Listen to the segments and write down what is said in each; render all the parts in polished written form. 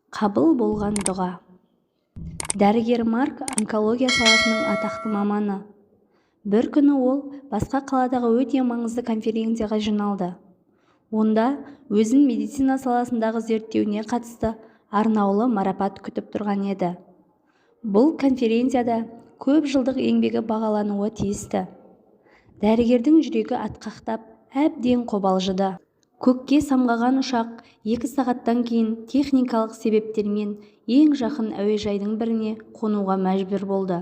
Қабыл болған дұға. Дәрігер Марк онкология саласының атақты маманы. Бір күні ол басқа қаладағы өте маңызды конференцияға жиналды. Онда өзін медицина саласындағы зерттеуіне қатысты арнаулы марапат күтіп тұрған еді. Бұл конференцияда көп жылдық еңбегі бағалануы тиісті. Дәрігердің жүрегі атқақтап, әбден қобалжыды. Көкке самғаған ұшақ 2 сағаттан кейін техникалық себептермен ең жақын әуежайдың біріне қонуға мәжбүр болды.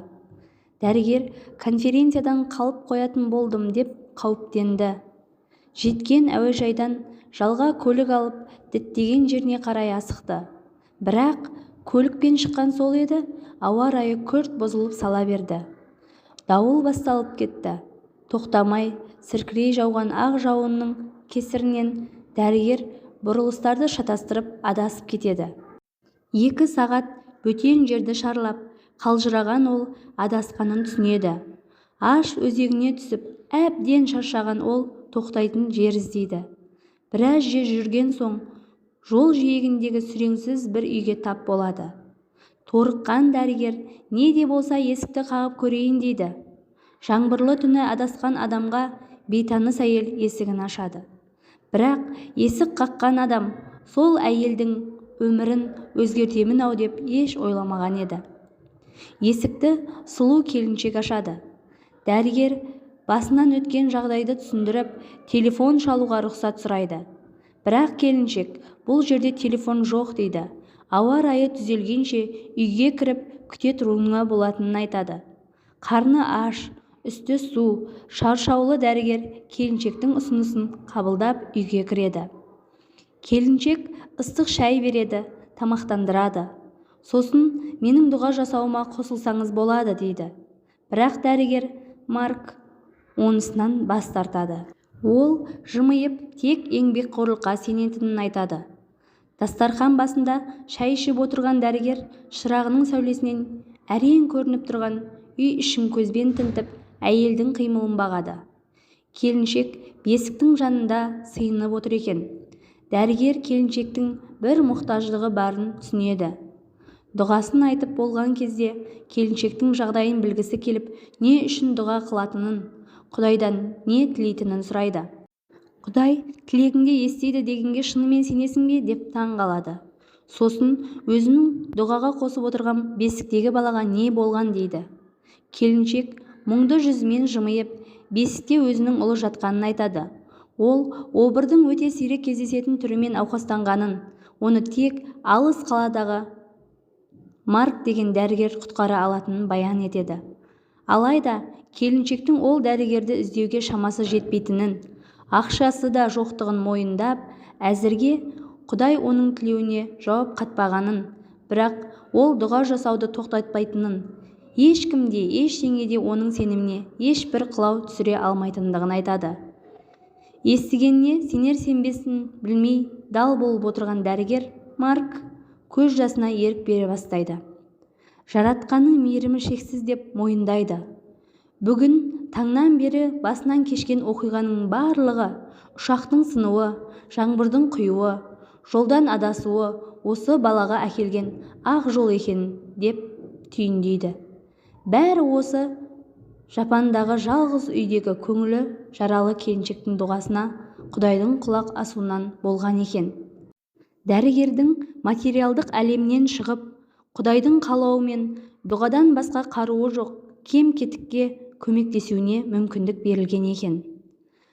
Дәрігер конференциядан қалып қоятын болдым деп қауіптенді. Жеткен әуежайдан жалға көлік алып, діттеген жеріне қарай асықты. Бірақ көлікпен шыққан сол еді, ауа райы күрт бұзылып сала берді. Дауыл басталып кетті. Тоқтамай, сіркірей жауған ақ жауынның кесірінен дәрігер бұрылыстарды шатастырып адасып кетеді. 2 сағат бөтен жерді шарлап, қалжыраған ол адасқанын түсінеді. Аш өзегіне түсіп, әбден шаршаған ол тоқтайтын жер іздейді. Біраз жер жүрген соң, жол жиегіндегі сүреңсіз бір үйге тап болады. Торыққан дәрігер не де болса есікті қағып көрейін дейді. Жаңбырлы түні адасқан адамға бейтаныс әйел есігін ашады. Бірақ есік қаққан адам сол әйелдің өмірін өзгертемін-ау деп еш ойламаған еді. Есікті сұлу келіншек ашады. Дәрігер басынан өткен жағдайды түсіндіріп, телефон шалуға рұқсат сұрайды. Бірақ келіншек бұл жерде телефон жоқ дейді. Ауа райы түзелгенше үйге кіріп күте тұруына болатынын айтады. Қарны аш, үсті су, шаршаулы дәрігер келіншектің ұсынысын қабылдап үйге кіреді. Келіншек ыстық шай береді, тамақтандырады. Сосын менің дұға жасауыма қосылсаңыз болады дейді. Бірақ дәрігер Марк онысынан бас тартады. Ол жымиып тек еңбекқорлыққа сенетінін айтады. Дастархан басында шай ішіп отырған дәрігер шырағының сәулесінен әрең көрініп тұрған үй ішін көзбен тінтіп, әйелдің қимылын бағады. Келіншек бесіктің жанында сыйынып отыр екен. Дәрігер келіншектің бір мұқтаждығы барын түсінеді. Дұғасын айтып болған кезде келіншектің жағдайын білгісі келіп, не үшін дұға қылатынын, Құдайдан не тілейтінін сұрайды. Құдай тілегіңді естиді дегенге шынымен сенесің бе деп таң қалады. Сосын өзінің дұғаға қосып отырған бесіктегі балаға не болған дейді. Келіншек мұңды жүзімен жымиып, бесікте өзінің ұлы жатқанын айтады. Ол обырдың өте сирек кездесетін түрімен ауқастанғанын, оны тек алыс қаладағы Марк деген дәрігер құтқара алатынын баян етеді. Алайда келіншектің ол дәрігерді іздеуге шамасы жетпейтінін, ақшасы да жоқтығын мойындап, әзірге Құдай оның тілеуіне жауап қатпағанын, бірақ ол дұға жасауды тоқтатпайтынын, ешкімде, ештеңеде оның сеніміне ешбір қылау түсіре алмайтындығын айтады. Естігеніне сенер-сенбесін білмей дал болып отырған дәрігер Марк көз жасына ерік бере бастайды. Жаратқанның мейірімі шексіз деп мойындайды. Бүгін таңнан бері басынан кешкен оқиғаның барлығы, ұшақтың сынуы, жаңбырдың құюы, жолдан адасуы осы балаға әкелген ақ жол екен деп түйіндейді. Бәрі осы Жапандағы жалғыз үйдегі көңілі жаралы келіншектің дұғасына, Құдайдың құлақ асуынан болған екен. Дәрігердің материалдық әлемнен шығып, Құдайдың қалауымен дұғадан басқа қаруы жоқ кем-кетікке көмектесуіне мүмкіндік берілген екен.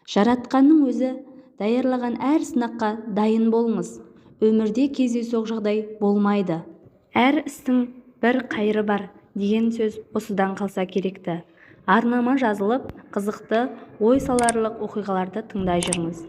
Жаратқанның өзі даярлаған әр сынаққа дайын болыңыз. Өмірде кездейсоқ жағдай болмайды. Әр істің бір қайыры бар деген сөз осыдан қалса керекті. Арнама жазылып, қызықты, ой саларлық оқиғаларды тыңдай жүрміз.